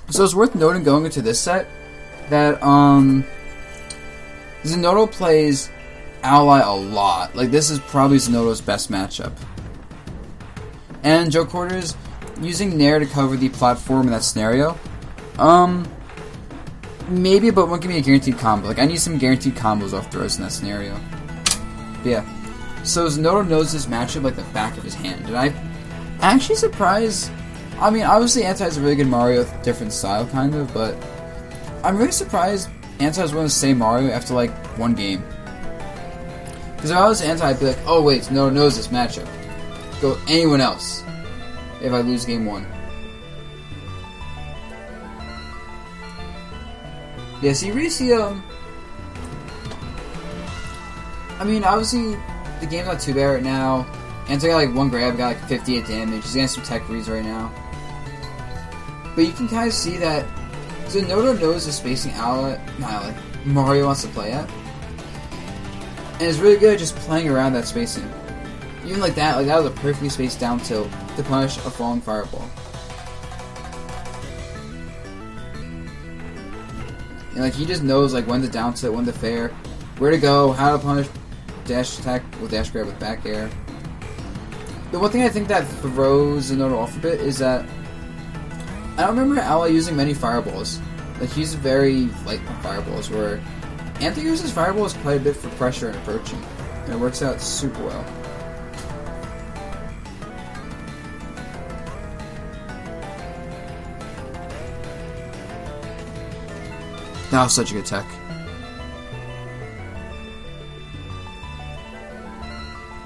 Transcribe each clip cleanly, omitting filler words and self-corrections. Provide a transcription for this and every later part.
So it's worth noting going into this set that Zinoto plays Ally a lot. Like, this is probably Zinoto's best matchup. And Joe Quarters using Nair to cover the platform in that scenario. Maybe, but won't give me a guaranteed combo. Like, I need some guaranteed combos off throws in that scenario. But yeah. So Zinoto knows this matchup like the back of his hand. And I'm actually surprised. I mean, obviously Anti is a really good Mario with a different style, kind of, but I'm really surprised Anti is willing to say Mario after like one game. Because if I was Anti, I'd be like, oh wait, Zinoto knows this matchup. Go anyone else if I lose game 1. Yeah, so you really see, I mean, obviously, the game's not too bad right now. Anti got like 1 grab, got like 58 damage. He's getting some tech reads right now. But you can kind of see that Zinoto knows the spacing Mario wants to play at. And it's really good at just playing around that spacing. Even like that was a perfectly spaced down tilt to punish a falling fireball. And like he just knows like when to down tilt, when to fair, where to go, how to punish dash attack with dash grab with back air. The one thing I think that throws Zinoto off a bit is that I don't remember Ally using many fireballs. Like he's very light on fireballs, where Anthony uses fireballs quite a bit for pressure and approaching, and it works out super well. That was such a good tech.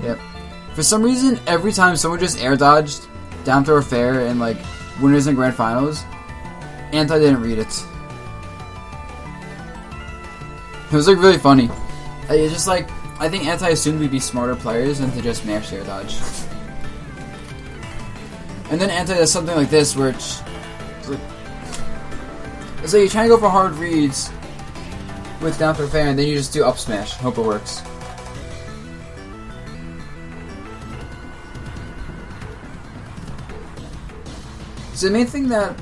Yep. For some reason, every time someone just air dodged down throw or fair and like winners and grand finals, Anti didn't read it. It was like really funny. It's just like I think Anti assumed we'd be smarter players than to just mash air dodge. And then Anti does something like this where it's like you're trying to go for hard reads with down throw fair, and then you just do up smash. Hope it works. So the main thing that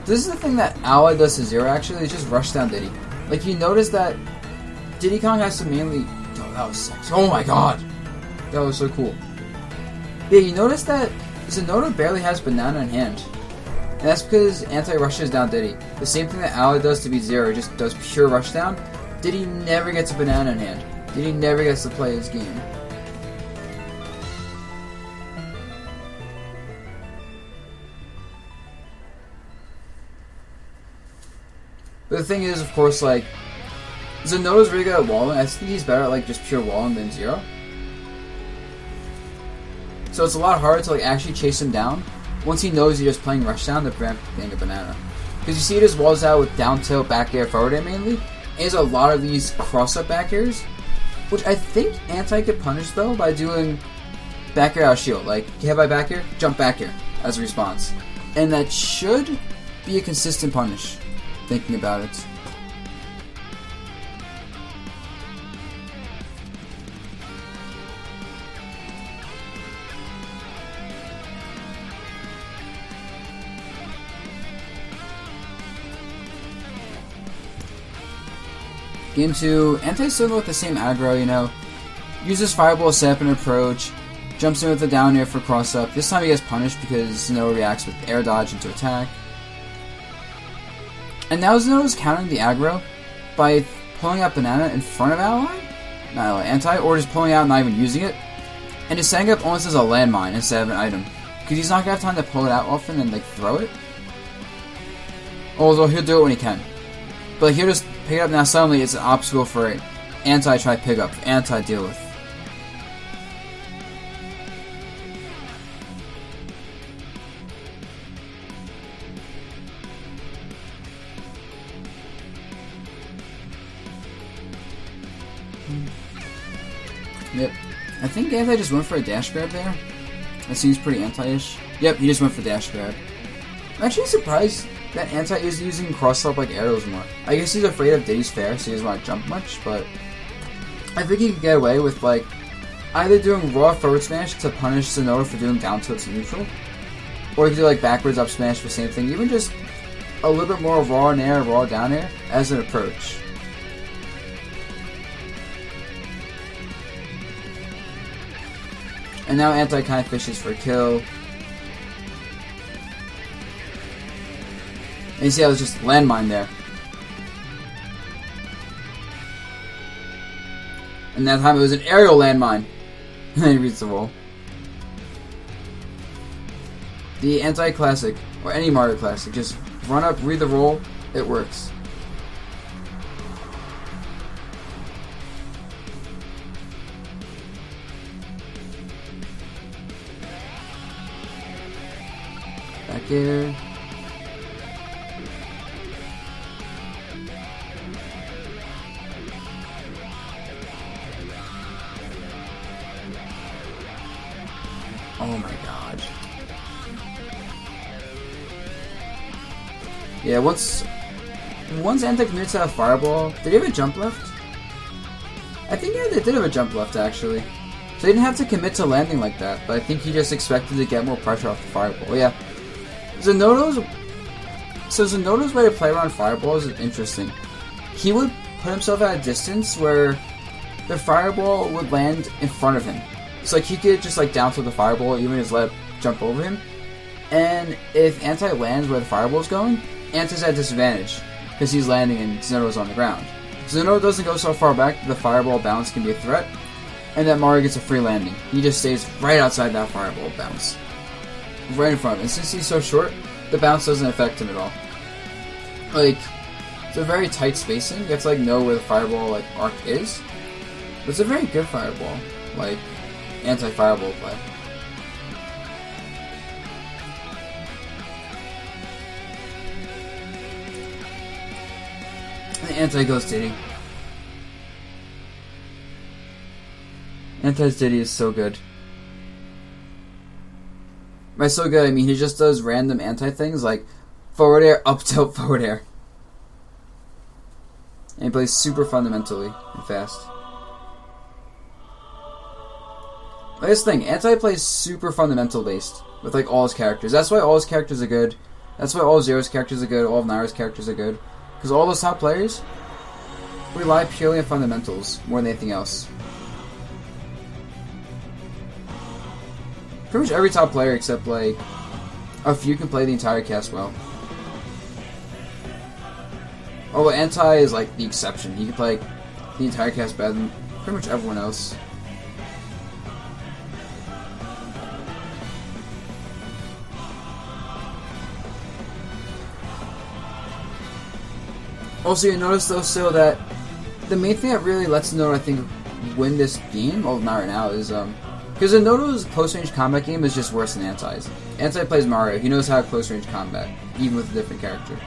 this is the thing that Ally does to Zero actually is just rush down Diddy. Like you notice that Diddy Kong has to mainly. Oh, that was sexy. Oh my god, that was so cool. Yeah, you notice that Zinoto barely has banana in hand. And that's because Anti rushes down Diddy. The same thing that Ally does to beat Zero, just does pure rush down. Diddy never gets a banana in hand. Diddy never gets to play his game. But the thing is, of course, like Zinoto's really good at walling. I think he's better at like just pure walling than Zero. So it's a lot harder to like actually chase him down once he knows you're just playing rush down to prevent getting a banana. Because you see he just walls out with down tilt, back air, forward air mainly. And he has a lot of these cross-up back airs, which I think Anti could punish though by doing back air out shield. Like, hit by back air, jump back air as a response. And that should be a consistent punish, thinking about it. Game 2, Anti still with the same aggro, you know. Uses Fireball set up and approach. Jumps in with the down air for cross up. This time he gets punished because Zinoto reacts with air dodge into attack. And now Zinoto's countering the aggro by pulling out banana in front of Anti, or just pulling out and not even using it. And is setting up almost as a landmine instead of an item. Because he's not going to have time to pull it out often and like throw it. Although he'll do it when he can. But like, he'll just pick it up now. Suddenly it's an obstacle for Anti try pick up, Anti deal with. Yep. I think Anti just went for a dash grab there. That seems pretty Anti-ish. Yep, he just went for dash grab. I'm actually surprised that Anti is using cross-up like arrows more. I guess he's afraid of Diddy's fair, so he doesn't want to jump much, but I think he can get away with like either doing raw forward smash to punish Zinoto for doing down tilts in neutral, or he can do like backwards up smash for the same thing. Even just a little bit more raw in air, raw down air as an approach. And now Anti kind of fishes for a kill. And you see how there's just landmine there. And that time it was an aerial landmine. And then he reads the roll. The Anti-Classic, or any Mario Classic, just run up, read the roll, it works. Back air. Oh my god. Yeah, once Anti commits to a fireball, did he have a jump left? I think yeah, they did have a jump left actually. So he didn't have to commit to landing like that, but I think he just expected to get more pressure off the fireball. Yeah. Zinoto's way to play around fireballs is interesting. He would put himself at a distance where the fireball would land in front of him. So like he could just like down tilt the fireball, even just let it jump over him. And if Anti lands where the fireball is going, Anti's at disadvantage because he's landing and Zinoto's on the ground. Zinoto doesn't go so far back that the fireball bounce can be a threat, and that Mario gets a free landing. He just stays right outside that fireball bounce, right in front of him. And since he's so short, the bounce doesn't affect him at all. Like, it's a very tight spacing. You have to like know where the fireball like arc is. But it's a very good fireball, like anti-fireball play. And anti-ghost Diddy. Anti's Diddy is so good. By so good, I mean he just does random anti things like forward air, up tilt, forward air. And he plays super fundamentally and fast. Like this thing, Anti plays super fundamental based with like all his characters. That's why all his characters are good. That's why all of Zero's characters are good, all of Naira's characters are good. Because all those top players rely purely on fundamentals more than anything else. Pretty much every top player except like a few can play the entire cast well. Although Anti is like the exception. He can play like, the entire cast better than pretty much everyone else. Also, you notice though still that the main thing that really lets Zinoto, I think, win this game, well not right now, is because Zinoto's close-range combat game is just worse than Anti's. Anti plays Mario, he knows how to close-range combat, even with a different character.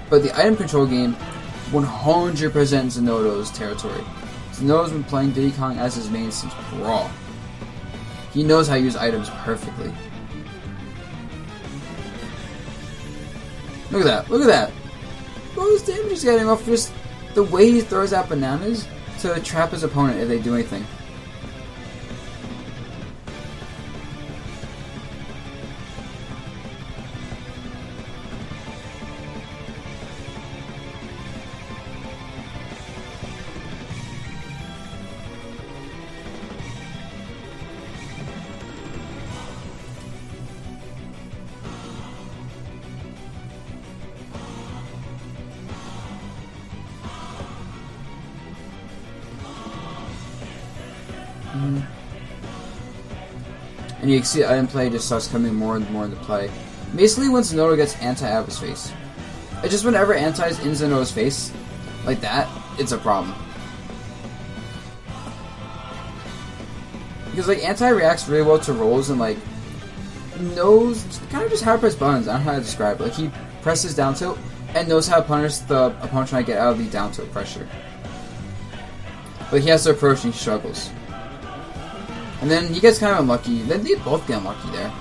But the item control game, 100% Zinoto's territory. Zinoto's been playing Diddy Kong as his main since Brawl. He knows how to use items perfectly. Look at that, look at that! All this damage he's getting off just the way he throws out bananas to trap his opponent if they do anything. And you can see the item play just starts coming more and more into play. Basically, when Zinoto gets Anti out of his face. It's just whenever Anti is in Zinoto's face, like that, it's a problem. Because like Anti reacts really well to rolls and like knows kind of just how to press buttons. I don't know how to describe it. Like he presses down tilt and knows how to punish the opponent trying to get out of the down tilt pressure. But he has to approach and he struggles. And then he gets kind of unlucky. Then they both get unlucky there.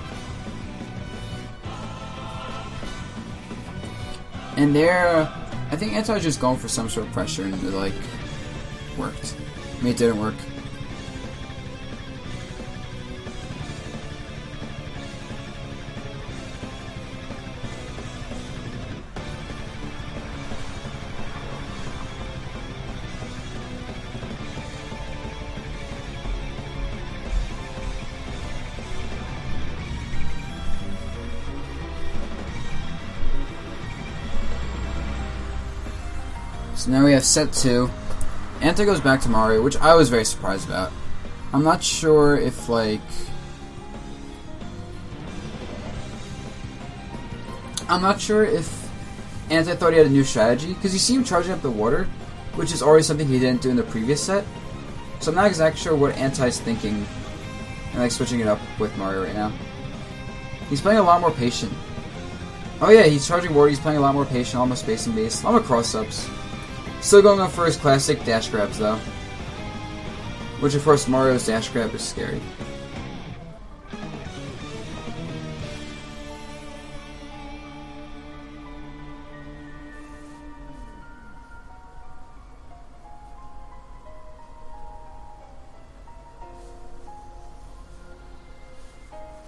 And there, I think Anti was just going for some sort of pressure and it like worked. I mean, it didn't work. So now we have set 2. Anti goes back to Mario, which I was very surprised about. I'm not sure if, like... I'm not sure if Anti thought he had a new strategy, because you see him charging up the water, which is already something he didn't do in the previous set. So I'm not exactly sure what Anti's thinking and like switching it up with Mario right now. He's playing a lot more patient. Oh yeah, he's charging water, he's playing a lot more patient, almost spacing based, a lot more cross-ups. Still going on for his classic dash grabs though. Which of course Mario's dash grab is scary.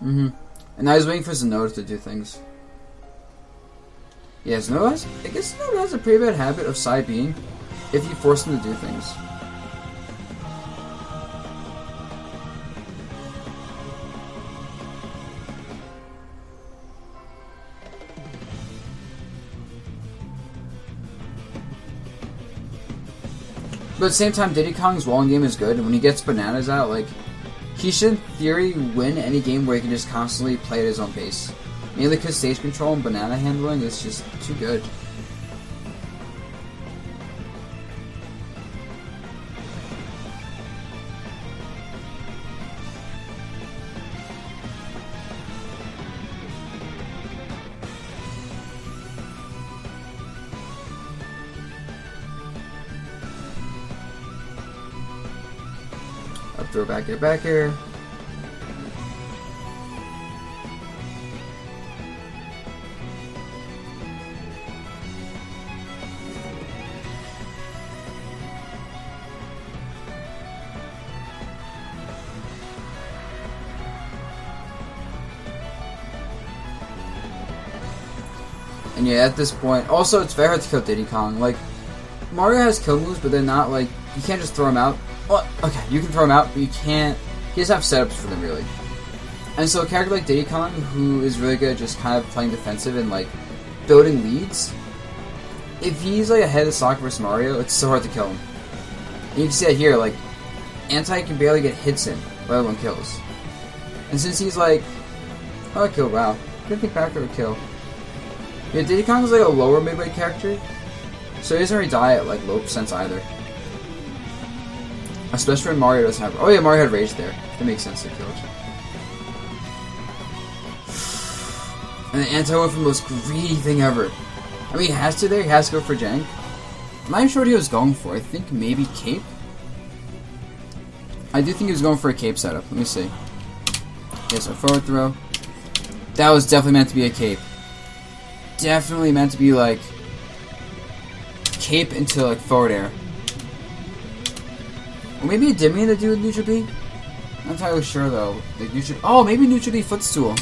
And now he's waiting for Zinoto to do things. Yeah, Zinoto has... I guess Zinoto has a pretty bad habit of side being if you force him to do things. But at the same time, Diddy Kong's walling game is good, and when he gets bananas out, like... he should, in theory, win any game where he can just constantly play at his own pace. Mainly because stage control and banana handling is just too good. Up throw back here. And yeah, at this point, also it's very hard to kill Diddy Kong. Like, Mario has kill moves, but they're not like, you can't just throw them out. Well, okay, you can throw them out, but you can't, he doesn't have setups for them really. And so a character like Diddy Kong, who is really good at just kind of playing defensive and like, building leads, if he's like ahead of Sonic vs. Mario, it's so hard to kill him. And you can see that here, like, Anti can barely get hits in, let alone kills. And since he's like, oh, I killed, wow, couldn't think back or kill. Yeah, Diddy Kong is like a lower mid-weight character, so he doesn't really die at like low percents either. Especially when Mario doesn't have. Oh yeah, Mario had rage there. That makes sense to kill it. And the Anti went for the most greedy thing ever. I mean, he has to there. He has to go for Jank. I'm not even sure what he was going for. I think maybe Cape. I do think he was going for a Cape setup. Let me see. Yes, a forward throw. That was definitely meant to be a Cape. Definitely meant to be like Cape into like forward air. Or maybe it did mean to do with Neutral B? I'm not entirely sure though. Like oh, maybe Neutral B footstool.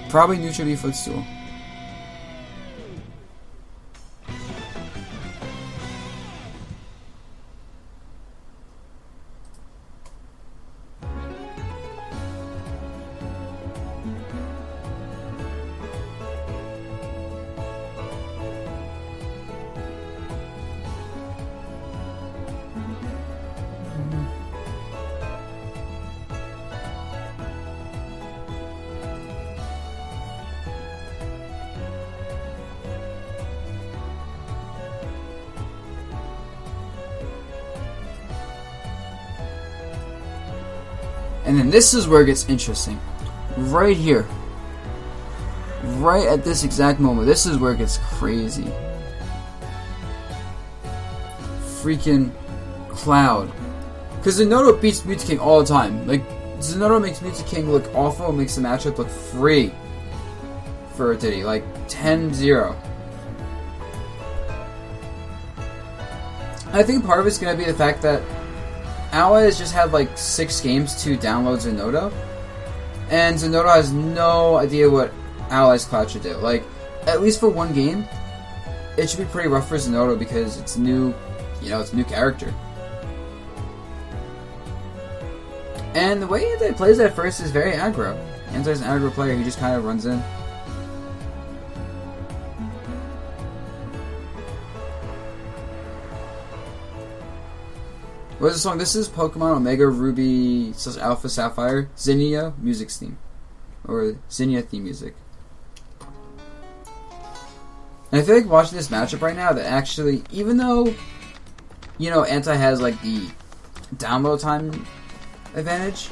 Probably Neutral B footstool. And then this is where it gets interesting. Right here. Right at this exact moment. This is where it gets crazy. Freaking Cloud. Because Zinoto beats Mewtwo King all the time. Like, Zinoto makes Mewtwo King look awful and makes the matchup look free for Diddy. Like, 10-0. I think part of it's going to be the fact that Ally has just had like 6 games to download Zinoto, and Zinoto has no idea what Ally's Cloud should do. Like, at least for one game, it should be pretty rough for Zinoto because it's new, you know, it's a new character. And the way that he plays at first is very aggro. Anti's an aggro player, he just kind of runs in. What is the song? This is Pokemon Omega Ruby / Alpha Sapphire Zinnia music theme. Or Zinnia theme music. And I feel like watching this matchup right now that actually, even though, you know, Anti has like the download time advantage,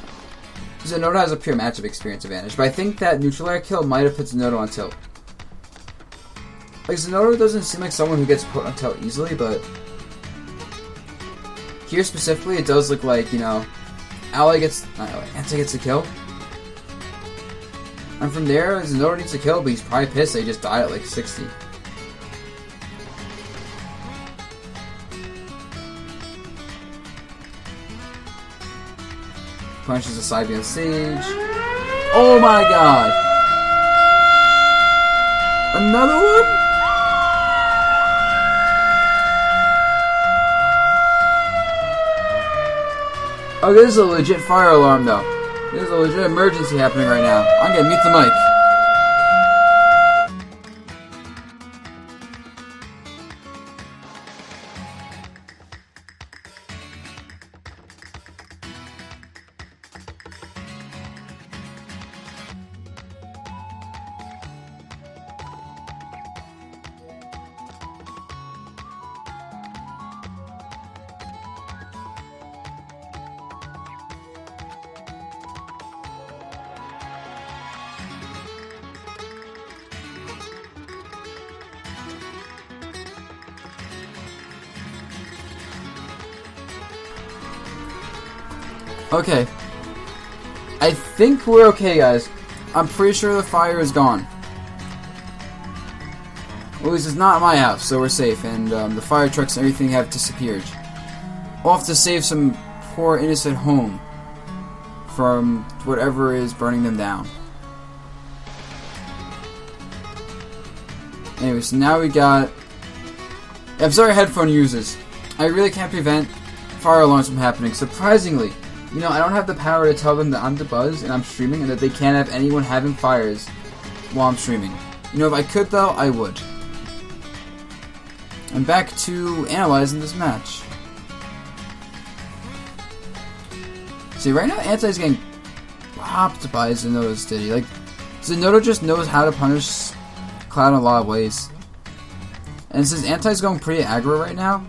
Zinoto has a pure matchup experience advantage. But I think that neutral air kill might have put Zinoto on tilt. Like, Zinoto doesn't seem like someone who gets put on tilt easily, but here specifically, it does look like, you know, Anti gets the kill. And from there, Zinoto needs a kill, but he's probably pissed that he just died at like 60. Punches the side beyond stage. Oh my god! Another one? Oh, this is a legit fire alarm though. There's a legit emergency happening right now. I'm gonna mute the mic. Okay. I think we're okay, guys. I'm pretty sure the fire is gone. At least it's not my house, so we're safe. And the fire trucks and everything have disappeared. Off to save some poor innocent home from whatever is burning them down. Anyway, so now we got... I'm sorry, headphone users. I really can't prevent fire alarms from happening. Surprisingly, you know, I don't have the power to tell them that I'm Dabuz and I'm streaming and that they can't have anyone having fires while I'm streaming. You know, if I could though, I would. I'm back to analyzing this match. See, right now Anti's getting popped by Zinoto's Diddy. Like, Zinoto just knows how to punish Cloud in a lot of ways. And since Anti's going pretty aggro right now,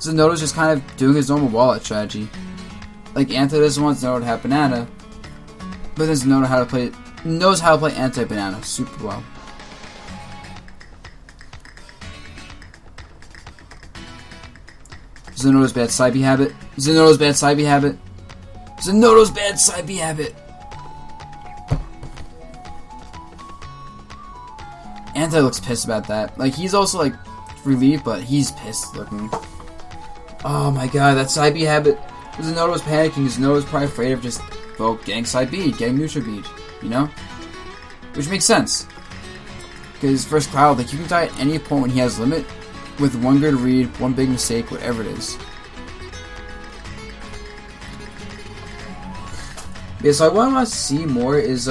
Zinoto's just kind of doing his normal wallet strategy. Like, Anti doesn't want Zinoto to have Banana, but then Zinoto knows how to play Anti-Banana super well. Zinoto's bad side B habit. Zinoto's bad side B habit. Zinoto's bad side B habit. Anti looks pissed about that. Like, he's also, like, relieved, but he's pissed looking. Oh my god, that side B habit. Zinoto was panicking. Zinoto was probably afraid of just, well, getting side B, getting neutral bead, you know? Which makes sense. Because first Cloud, like, you can die at any point when he has limit with one good read, one big mistake, whatever it is. Yeah, so what I want to see more is,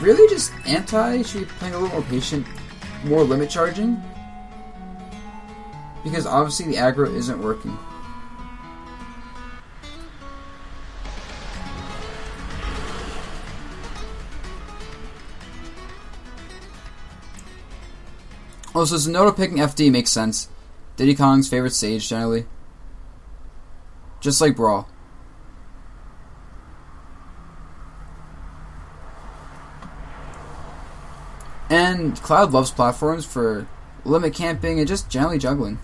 really just Anti should be playing a little more patient, more limit charging. Because obviously the aggro isn't working. Also, Zinoto picking FD makes sense. Diddy Kong's favorite stage, generally. Just like Brawl. And Cloud loves platforms for limit camping and just generally juggling.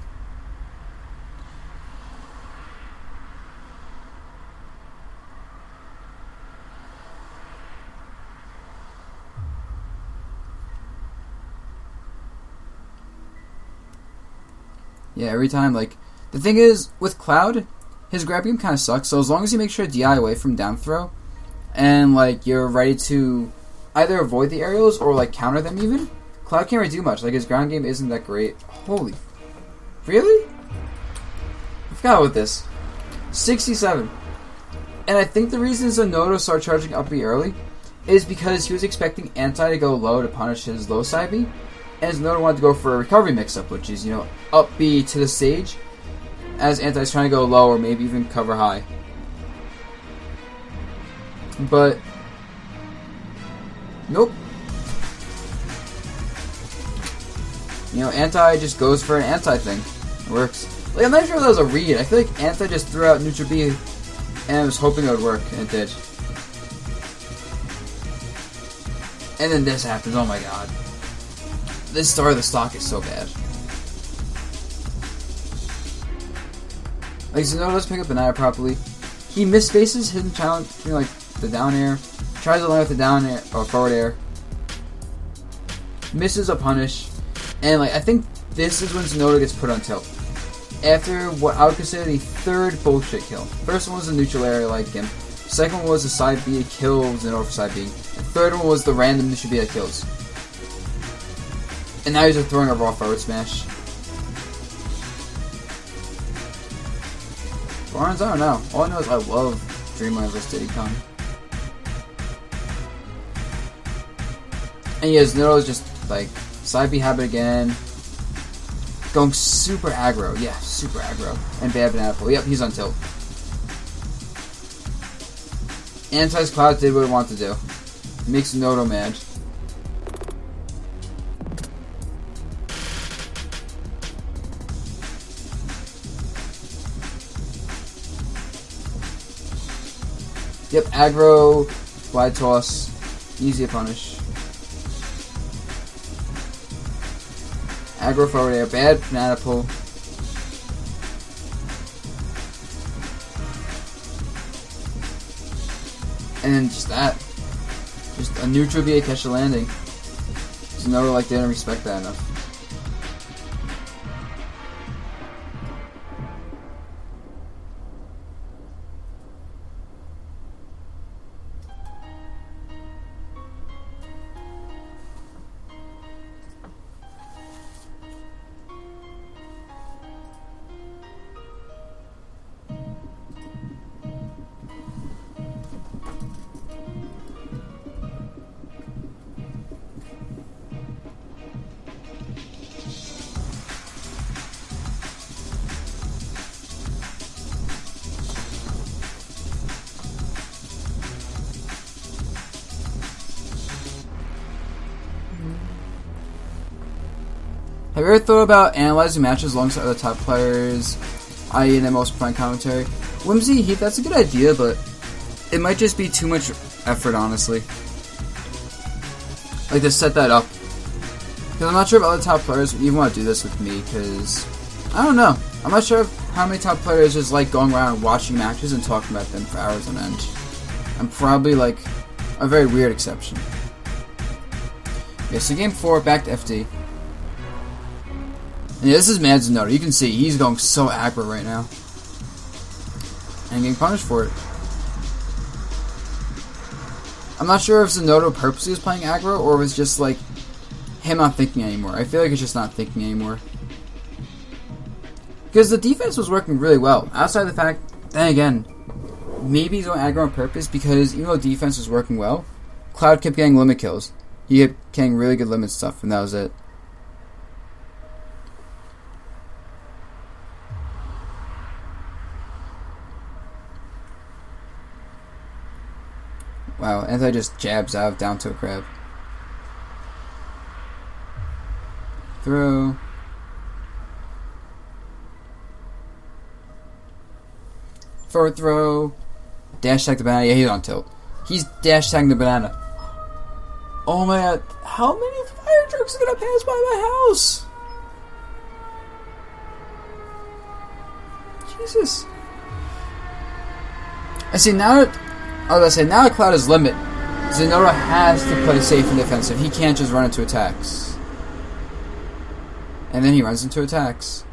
Yeah, every time, like, the thing is, with Cloud, his grab game kind of sucks, so as long as you make sure to DI away from down throw, and, like, you're ready to either avoid the aerials or, like, counter them even, Cloud can't really do much. Like, his ground game isn't that great. Holy. Really? I forgot about this. 67. And I think the reason Zinoto started charging up B early is because he was expecting Anti to go low to punish his low side B, and Zinoto wanted to go for a recovery mix-up, which is, you know, up B to the stage, as Anti's trying to go low or maybe even cover high. But nope. You know, Anti just goes for an Anti thing. It works. Like, I'm not sure if that was a read. I feel like Anti just threw out neutral B and I was hoping it would work, and it did. And then this happens. Oh my god. This start of the stock is so bad. Like, Zinoto doesn't pick up banana properly. He misspaces hidden challenge between, like, the down air. Tries to land with the down air, or forward air. Misses a punish. And, like, I think this is when Zinoto gets put on tilt. After what I would consider the third bullshit kill. First one was a neutral area like him. Second one was a side B kill Zinoto for side B. The third one was the random neutral B that kills. And now he's just throwing a raw forward smash. Barnes, I don't know. All I know is I love Dreamland vs. Diddy Kong. And yeah, Zinoto is just like side B habit again. Going super aggro. Yeah, super aggro. And bad banana pull. Yep, he's on tilt. Anti's Cloud did what it wanted to do. It makes Zinoto mad. Yep, aggro, wide toss, easy to punish. Aggro forward air, bad banana pull. And then just that. Just a neutral BA catch a landing. Zinoto like didn't respect that enough. Have you ever thought about analyzing matches alongside other top players, i.e. in the most playing commentary? Whimsy, Heat, that's a good idea, but it might just be too much effort, honestly. Like, to set that up. Because I'm not sure if other top players would even want to do this with me, because I don't know. I'm not sure how many top players just like going around and watching matches and talking about them for hours on end. I'm probably like a very weird exception. Okay, so game 4, back to FD. And yeah, this is Mad Zinoto. You can see he's going so aggro right now. And getting punished for it. I'm not sure if Zinoto purposely was playing aggro or it was just like him not thinking anymore. I feel like it's just not thinking anymore. Because the defense was working really well. Outside the fact, then again, maybe he's going aggro on purpose because even though defense was working well, Cloud kept getting limit kills. He kept getting really good limit stuff, and that was it. Wow, Anti just jabs out down to a crab. Throw. Forward throw. Dash tag the banana. Yeah, he's on tilt. He's dash tagging the banana. Oh my god. How many fire trucks are gonna pass by my house? Jesus. I see now that now that Cloud is limit, Zinoto has to play safe and defensive. He can't just run into attacks. And then he runs into attacks.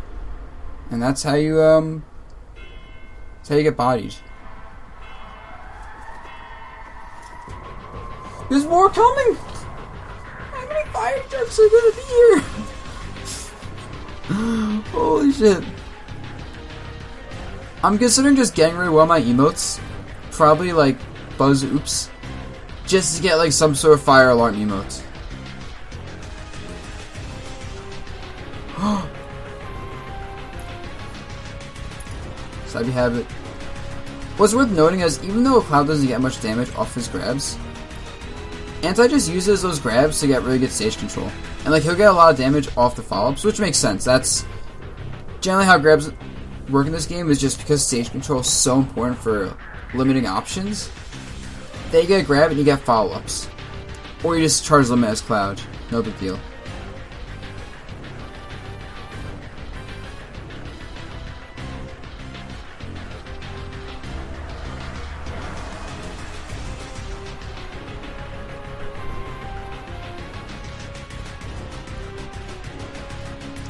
And that's how you get bodied. There's more coming! How many fire trucks are gonna be here? Holy shit. I'm considering just getting rid of all my emotes. Probably like Buzz Oops. Just to get like some sort of fire alarm emote. Stabby habit. What's worth noting is, even though Cloud doesn't get much damage off his grabs, Anti just uses those grabs to get really good stage control. And like, he'll get a lot of damage off the follow-ups, which makes sense. That's generally how grabs work in this game, is just because stage control is so important for limiting options. They get a grab and you get follow-ups. Or you just charge limit as Cloud. No big deal.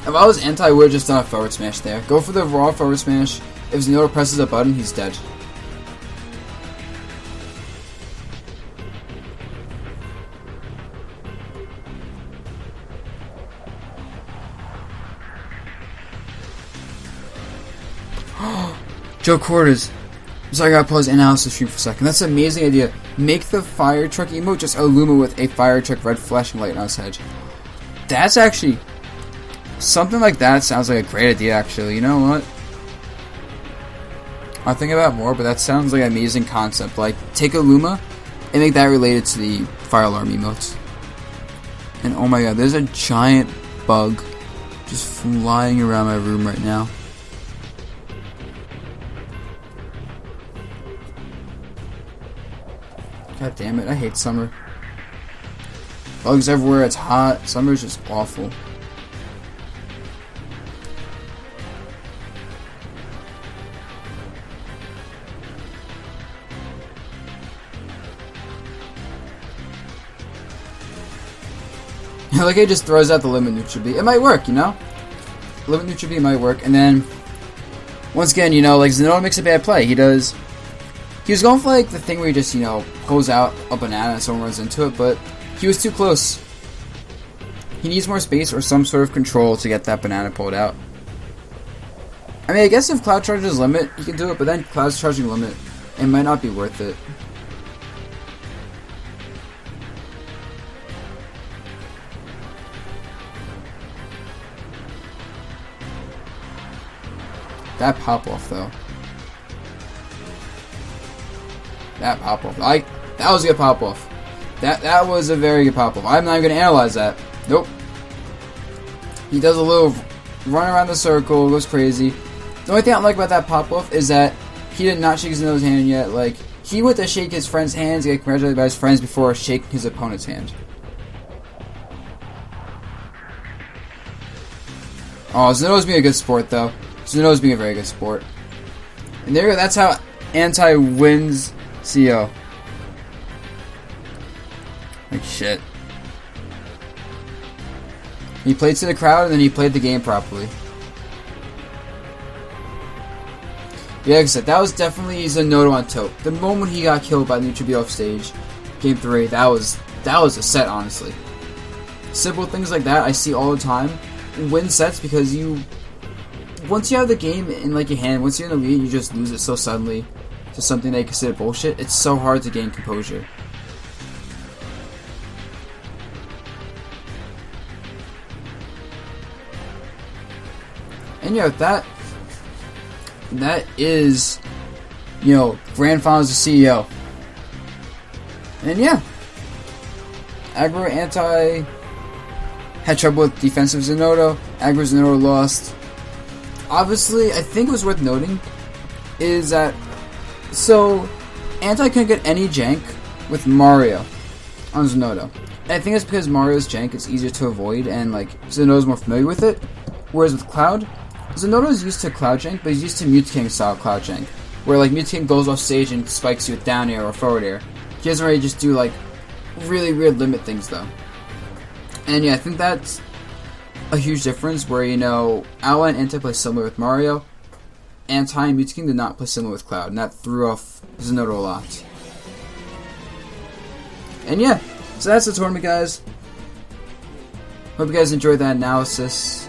If I was Anti, I would have just done a forward smash there. Go for the raw forward smash. If Zinoto presses a button, he's dead. Joe Quarters. I'm sorry, I gotta pause analysis stream for a second. That's an amazing idea. Make the fire truck emote just a Luma with a fire truck red flashing light on his head. That's actually... something like that sounds like a great idea, actually. You know what? I'll think about it more, but that sounds like an amazing concept. Like, take a Luma and make that related to the fire alarm emotes. And oh my god, there's a giant bug just flying around my room right now. God damn it, I hate summer. Bugs everywhere, it's hot. Summer's just awful. Like, it just throws out the limit neutral B. It might work, you know? Limit neutral B might work. And then, once again, you know, like, Zinoto makes a bad play. He was going for, like, the thing where he just, you know, pulls out a banana and someone runs into it, but he was too close. He needs more space or some sort of control to get that banana pulled out. I mean, I guess if Cloud charges limit, he can do it, but then Cloud's charging limit. It might not be worth it. That pop-off, though. That pop-off. That was a good pop-off. That was a very good pop-off. I'm not even going to analyze that. Nope. He does a little run around the circle, goes crazy. The only thing I don't like about that pop-off is that he did not shake his nose hand yet. Like, he went to shake his friend's hands, get congratulated by his friends before shaking his opponent's hand. Oh, Zinoto's being a good sport, though. Zinoto's being a very good sport. And there you go, that's how Anti wins CO. Like, shit. He played to the crowd, and then he played the game properly. Yeah, like I said, that was definitely Zinoto on top. The moment he got killed by Neutral B off stage, Game 3, that was a set, honestly. Simple things like that I see all the time. Win sets because once you have the game in like your hand, once you're in the lead, you just lose it so suddenly to something they consider bullshit. It's so hard to gain composure. And yeah, that is, you know, Grand Finals of CEO. And yeah, Aggro Anti had trouble with defensive Zinoto. Aggro Zinoto lost. Obviously, I think it was worth noting is that, so Anti couldn't get any jank with Mario on Zinoto. And I think it's because Mario's jank is easier to avoid and like Zinoto's more familiar with it. Whereas with Cloud, Zinoto is used to Cloud jank, but he's used to Mute King style Cloud jank, where like Mute King goes off stage and spikes you with down air or forward air. He doesn't really just do like really weird limit things though. And yeah, I think that's a huge difference where, you know, Awa and Anti play similar with Mario. Anti and Mute King did not play similar with Cloud, and that threw off Zinoto a lot. And yeah, so that's the tournament, guys. Hope you guys enjoyed that analysis.